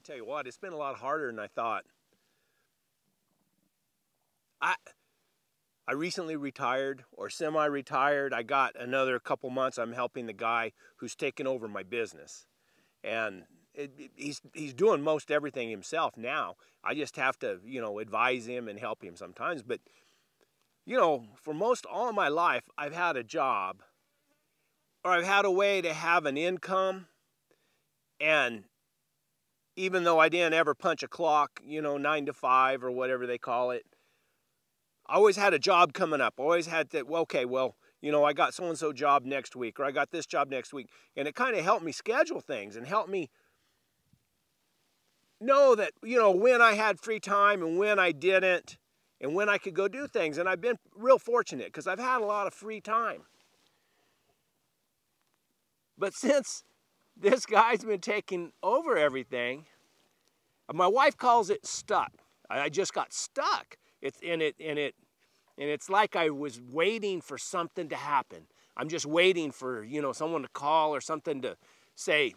tell you what, it's been a lot harder than I thought. I recently retired, or semi-retired. I got another couple months. I'm helping the guy who's taken over my business, and he's doing most everything himself now. I just have to, you know, advise him and help him sometimes. But, you know, for most all of my life, I've had a job, or I've had a way to have an income. And even though I didn't ever punch a clock, you know, 9 to 5 or whatever they call it, I always had a job coming up. I always had to, well, okay, well, you know, I got so-and-so job next week, or I got this job next week. And it kind of helped me schedule things and helped me know that, you know, when I had free time and when I didn't, and when I could go do things. And I've been real fortunate because I've had a lot of free time. But since this guy's been taking over everything, my wife calls it stuck. I just got stuck. It's like I was waiting for something to happen. I'm just waiting for, you know, someone to call or something to say,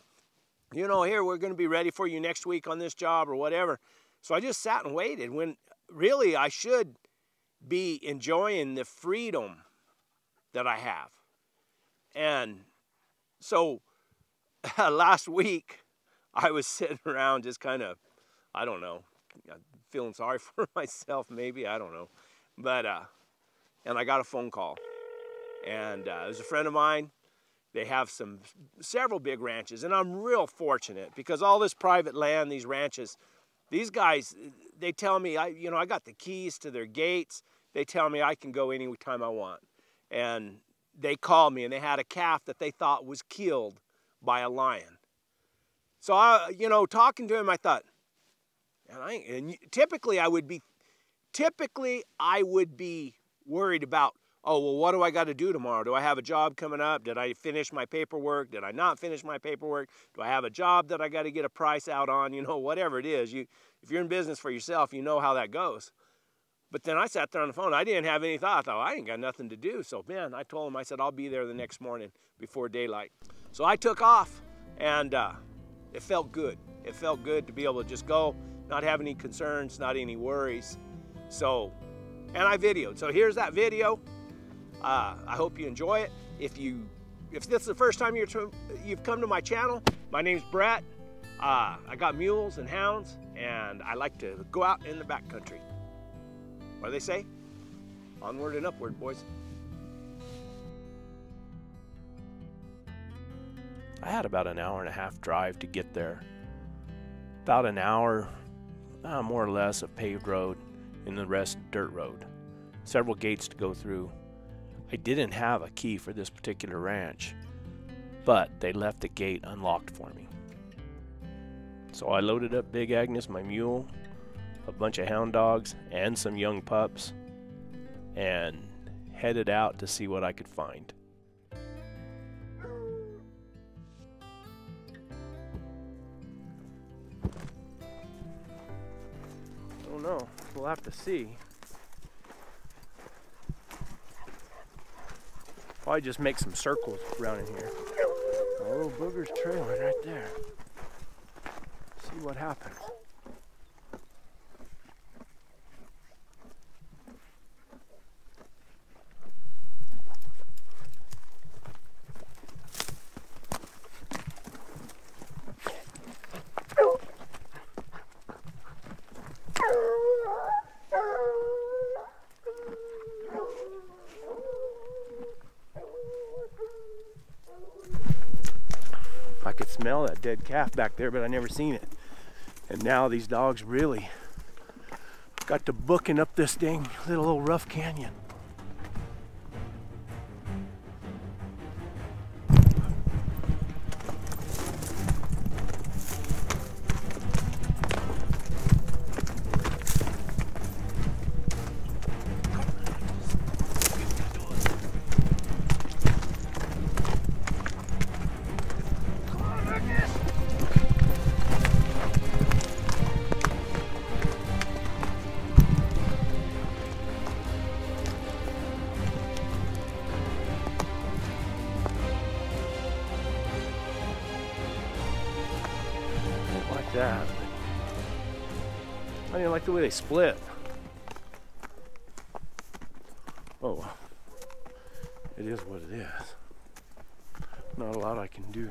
you know, here, we're going to be ready for you next week on this job or whatever. So I just sat and waited when really I should be enjoying the freedom that I have. And so last week I was sitting around just kind of, I don't know, feeling sorry for myself maybe, I don't know. But, and I got a phone call. And it was a friend of mine. They have several big ranches, and I'm real fortunate because all this private land, these ranches, these guys, they tell me, you know, I got the keys to their gates. They tell me I can go any time I want. And they called me, and they had a calf that they thought was killed by a lion. So I, you know, talking to him, I thought, and typically I would be worried about, oh, well, what do I got to do tomorrow? Do I have a job coming up? Did I finish my paperwork? Did I not finish my paperwork? Do I have a job that I got to get a price out on? You know, whatever it is. If you're in business for yourself, you know how that goes. But then I sat there on the phone. I didn't have any thought. I thought, I ain't got nothing to do. So, man, I told him, I said, I'll be there the next morning before daylight. So I took off, and it felt good. It felt good to be able to just go, not have any concerns, not any worries. So, and I videoed. So here's that video. I hope you enjoy it. If this is the first time you've come to my channel, my name's Brett. I got mules and hounds, and I like to go out in the backcountry. What do they say? Onward and upward, boys. I had about an hour and a half drive to get there. About an hour, more or less, of paved road, and the rest dirt road. Several gates to go through. I didn't have a key for this particular ranch, but they left the gate unlocked for me. So I loaded up Big Agnes, my mule, a bunch of hound dogs, and some young pups, and headed out to see what I could find. I don't know, we'll have to see. Probably just make some circles around in here. A little booger's trailing right there. See what happens. I could smell that dead calf back there, but I never seen it. And now these dogs really got to booking up this dang little old rough canyon. That. I didn't like the way they split. Oh well. It is what it is. Not a lot I can do.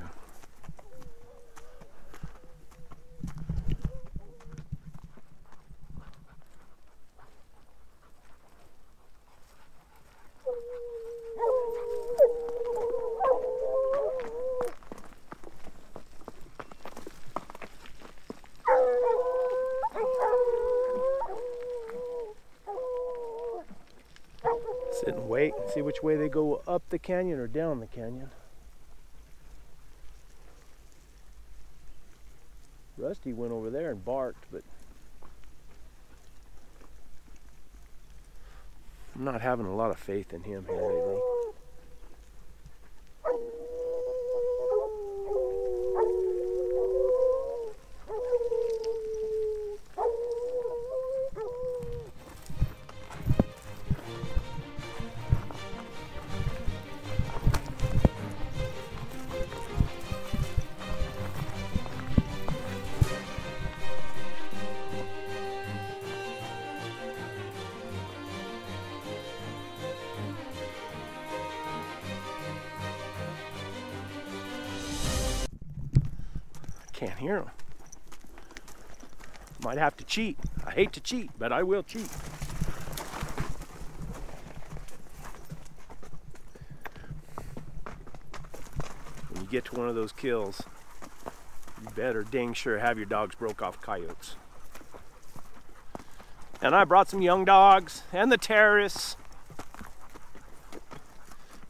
Sit and wait and see which way they go, up the canyon or down the canyon. Rusty went over there and barked, but I'm not having a lot of faith in him here lately. Can't hear him. Might have to cheat. I hate to cheat, but I will cheat. When you get to one of those kills, you better dang sure have your dogs broke off coyotes. And I brought some young dogs and the terrorists.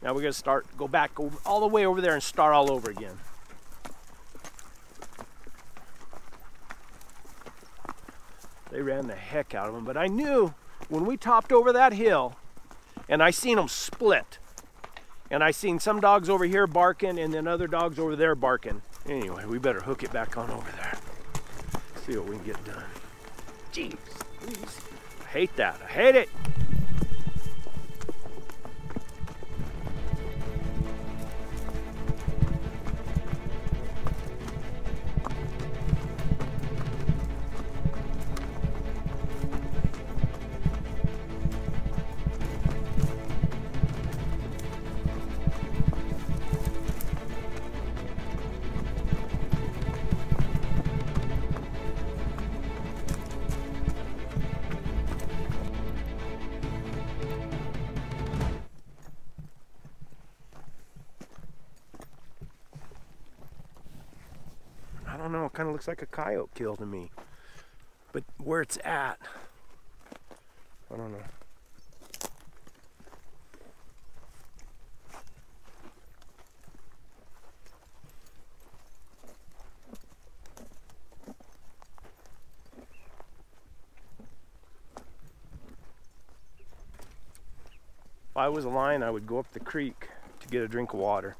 Now we're gonna go back all the way over there and start all over again. They ran the heck out of them, but I knew when we topped over that hill and I seen them split, and I seen some dogs over here barking and then other dogs over there barking. Anyway, we better hook it back on over there. See what we can get done. Jeez, please. I hate that. I hate it. I don't know, it kind of looks like a coyote kill to me. But where it's at, I don't know. If I was a lion, I would go up the creek to get a drink of water.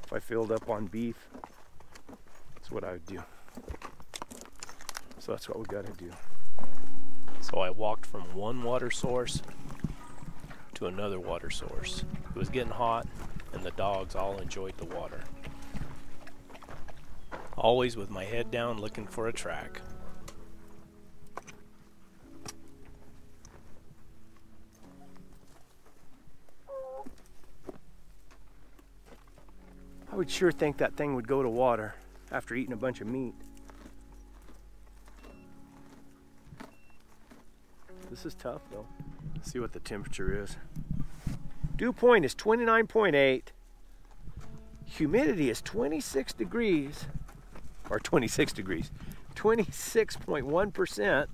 If I filled up on beef, that's what I would do. So that's what we got to do. So I walked from one water source to another water source. It was getting hot and the dogs all enjoyed the water. Always with my head down looking for a track. I would sure think that thing would go to water after eating a bunch of meat. This is tough though. Let's see what the temperature is. Dew point is 29.8. Humidity is 26 degrees, or 26 degrees, 26.1%,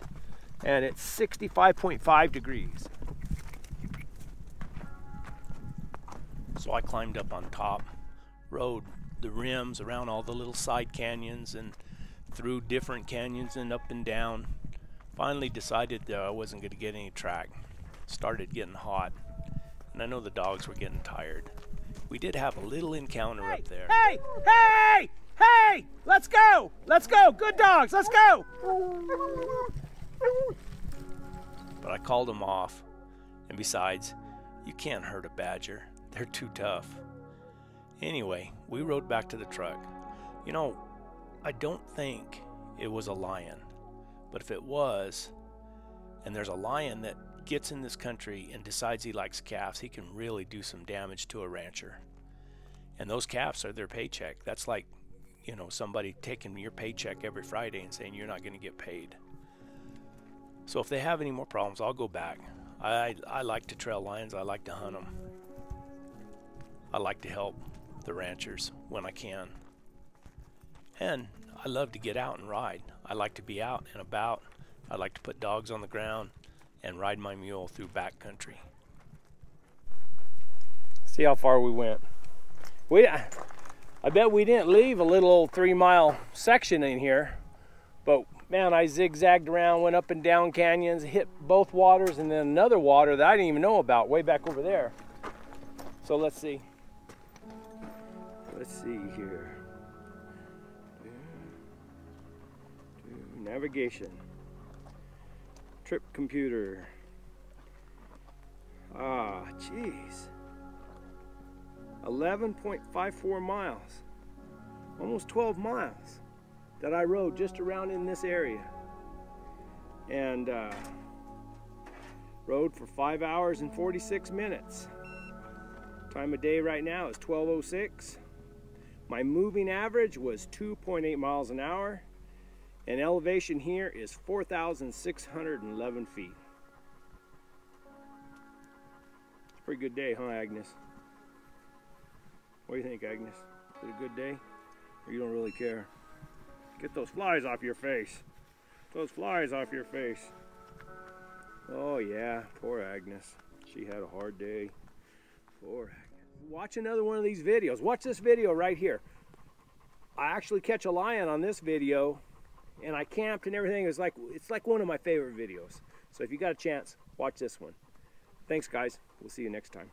and it's 65.5 degrees. So I climbed up on top, rode the rims around all the little side canyons and through different canyons and up and down. Finally decided that I wasn't going to get any track. Started getting hot, and I know the dogs were getting tired. We did have a little encounter up there. Hey! Hey! Hey! Let's go! Let's go! Good dogs! Let's go! But I called them off. And besides, you can't hurt a badger. They're too tough. Anyway, we rode back to the truck. You know, I don't think it was a lion, But if it was, and there's a lion that gets in this country and decides he likes calves, he can really do some damage to a rancher. And those calves are their paycheck. That's like, you know, somebody taking your paycheck every Friday and saying you're not going to get paid. So if they have any more problems, I'll go back. I like to trail lions. I like to hunt them. I like to help the ranchers when I can. And I love to get out and ride. I like to be out and about. I like to put dogs on the ground and ride my mule through backcountry. See how far we went. I bet we didn't leave a little old 3-mile section in here, but man, I zigzagged around, went up and down canyons, hit both waters, and then another water that I didn't even know about way back over there. So let's see. Let's see here. Navigation. Trip computer. Ah, jeez. 11.54 miles. Almost 12 miles that I rode just around in this area. And rode for 5 hours and 46 minutes. Time of day right now is 12:06. My moving average was 2.8 miles an hour. And elevation here is 4,611 feet. Pretty good day, huh, Agnes? What do you think, Agnes? Is it a good day? Or you don't really care? Get those flies off your face. Those flies off your face. Oh yeah, poor Agnes. She had a hard day. Poor Agnes. Watch another one of these videos. Watch this video right here. I actually catch a lion on this video, and I camped and everything. It's like one of my favorite videos. So if you got a chance, watch this one. Thanks, guys. We'll see you next time.